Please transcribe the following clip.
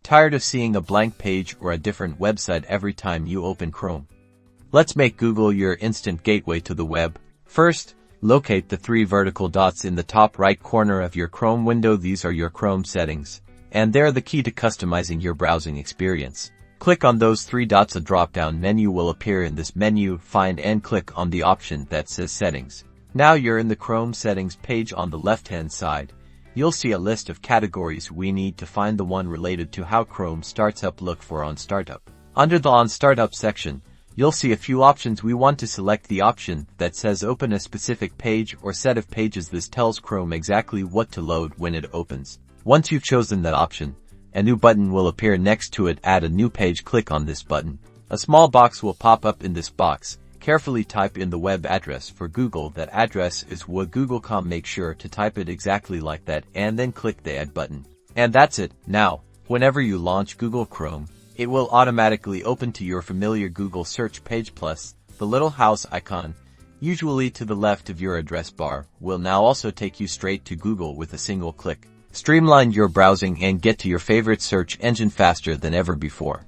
Tired of seeing a blank page or a different website every time you open Chrome? Let's make Google your instant gateway to the web. First, locate the 3 vertical dots in the top right corner of your Chrome window. These are your Chrome settings, and they're the key to customizing your browsing experience. Click on those 3 dots. A drop-down menu will appear. In this menu, find and click on the option that says Settings. Now you're in the Chrome settings page. On the left-hand side, you'll see a list of categories. We need to find the one related to how Chrome starts up. Look for On Startup. Under the On Startup section, you'll see a few options. We want to select the option that says Open a specific page or set of pages. This tells Chrome exactly what to load when it opens. Once you've chosen that option, a new button will appear next to it. Add a new page. Click on this button. A small box will pop up. In this box, carefully type in the web address for Google. That address is google.com. Make sure to type it exactly like that and then click the Add button. And that's it. Now, whenever you launch Google Chrome, it will automatically open to your familiar Google search page. Plus, the little house icon, usually to the left of your address bar, will now also take you straight to Google with a single click. Streamline your browsing and get to your favorite search engine faster than ever before.